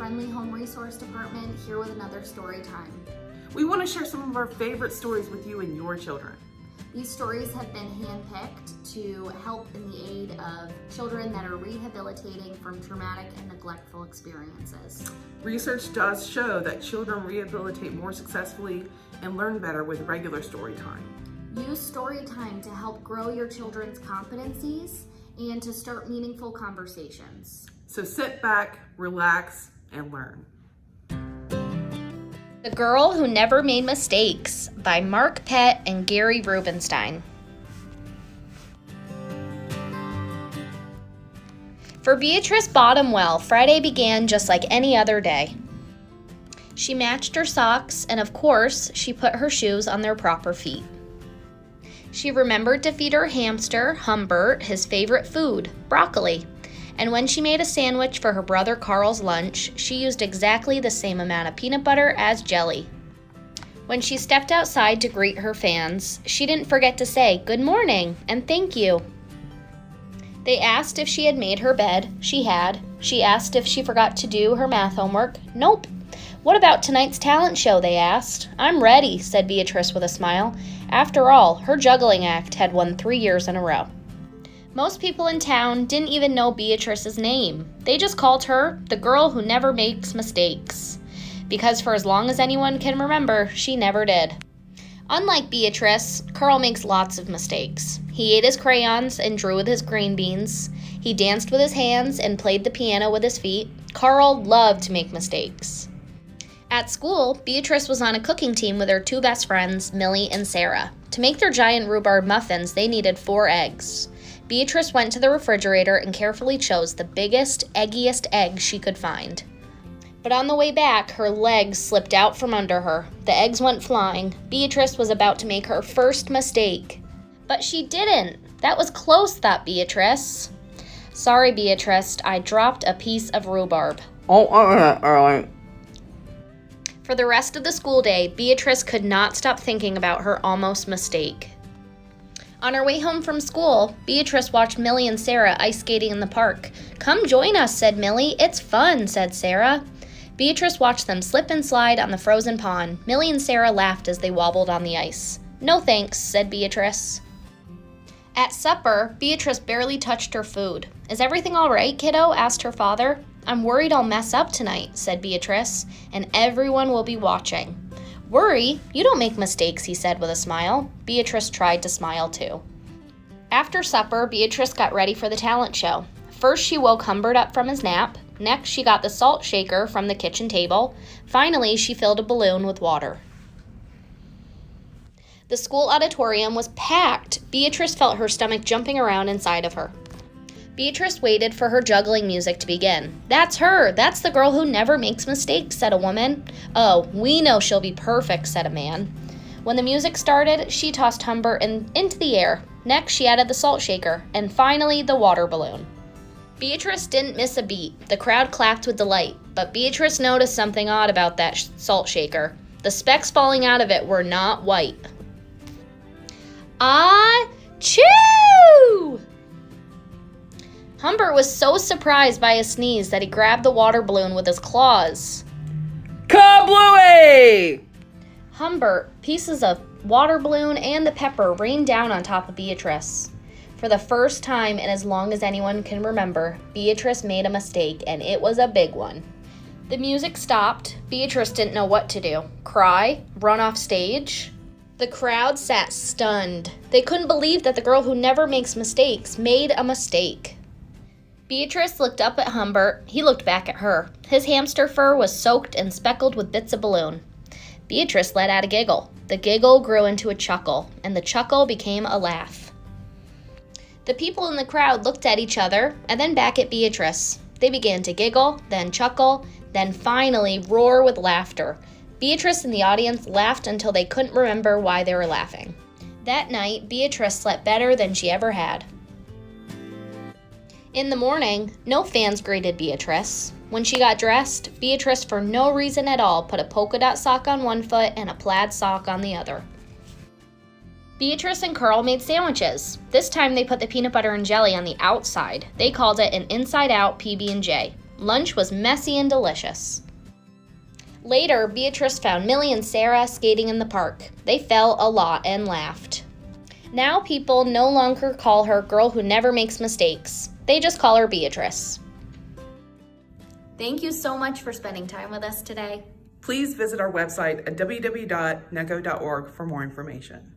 Friendly Home Resource Department, here with another story time. We want to share some of our favorite stories with you and your children. These stories have been handpicked to help in the aid of children that are rehabilitating from traumatic and neglectful experiences. Research does show that children rehabilitate more successfully and learn better with regular story time. Use story time to help grow your children's competencies and to start meaningful conversations. So sit back, relax, and learn. The Girl Who Never Made Mistakes by Mark Pett and Gary Rubenstein. For Beatrice Bottomwell, Friday began just like any other day. She matched her socks, and of course, she put her shoes on their proper feet. She remembered to feed her hamster, Humbert, his favorite food, broccoli. And when she made a sandwich for her brother Carl's lunch, she used exactly the same amount of peanut butter as jelly. When she stepped outside to greet her fans, she didn't forget to say good morning and thank you. They asked if she had made her bed. She had. She asked if she forgot to do her math homework. Nope. What about tonight's talent show, they asked. I'm ready, said Beatrice with a smile. After all, her juggling act had won 3 years in a row. Most people in town didn't even know Beatrice's name. They just called her the girl who never makes mistakes. Because for as long as anyone can remember, she never did. Unlike Beatrice, Carl makes lots of mistakes. He ate his crayons and drew with his green beans. He danced with his hands and played the piano with his feet. Carl loved to make mistakes. At school, Beatrice was on a cooking team with her two best friends, Millie and Sarah. To make their giant rhubarb muffins, they needed 4 eggs. Beatrice went to the refrigerator and carefully chose the biggest, eggiest egg she could find. But on the way back, her legs slipped out from under her. The eggs went flying. Beatrice was about to make her first mistake. But she didn't. That was close, thought Beatrice. Sorry, Beatrice, I dropped a piece of rhubarb. For the rest of the school day, Beatrice could not stop thinking about her almost mistake. On her way home from school, Beatrice watched Millie and Sarah ice skating in the park. Come join us, said Millie. It's fun, said Sarah. Beatrice watched them slip and slide on the frozen pond. Millie and Sarah laughed as they wobbled on the ice. No thanks, said Beatrice. At supper, Beatrice barely touched her food. Is everything all right, kiddo? Asked her father. I'm worried I'll mess up tonight, said Beatrice, and everyone will be watching. Worry? You don't make mistakes, he said with a smile. Beatrice tried to smile too. After supper, Beatrice got ready for the talent show. First, she woke Humbert up from his nap. Next, she got the salt shaker from the kitchen table. Finally, she filled a balloon with water. The school auditorium was packed. Beatrice felt her stomach jumping around inside of her. Beatrice waited for her juggling music to begin. That's her! That's the girl who never makes mistakes, said a woman. Oh, we know she'll be perfect, said a man. When the music started, she tossed Humbert into the air. Next, she added the salt shaker, and finally, the water balloon. Beatrice didn't miss a beat. The crowd clapped with delight, but Beatrice noticed something odd about that salt shaker. The specks falling out of it were not white. Achoo! Humbert was so surprised by his sneeze that he grabbed the water balloon with his claws. Kablooey! Humbert, pieces of water balloon, and the pepper rained down on top of Beatrice. For the first time in as long as anyone can remember, Beatrice made a mistake, and it was a big one. The music stopped. Beatrice didn't know what to do. Cry? Run off stage? The crowd sat stunned. They couldn't believe that the girl who never makes mistakes made a mistake. Beatrice looked up at Humbert. He looked back at her. His hamster fur was soaked and speckled with bits of balloon. Beatrice let out a giggle. The giggle grew into a chuckle, and the chuckle became a laugh. The people in the crowd looked at each other and then back at Beatrice. They began to giggle, then chuckle, then finally roar with laughter. Beatrice and the audience laughed until they couldn't remember why they were laughing. That night, Beatrice slept better than she ever had. In the morning, no fans greeted Beatrice. When she got dressed, Beatrice, for no reason at all, put a polka dot sock on one foot and a plaid sock on the other. Beatrice and Carl made sandwiches. This time they put the peanut butter and jelly on the outside. They called it an inside-out PB&J. Lunch was messy and delicious. Later, Beatrice found Millie and Sarah skating in the park. They fell a lot and laughed. Now people no longer call her girl who never makes mistakes. They just call her Beatrice. Thank you so much for spending time with us today. Please visit our website at www.necco.org for more information.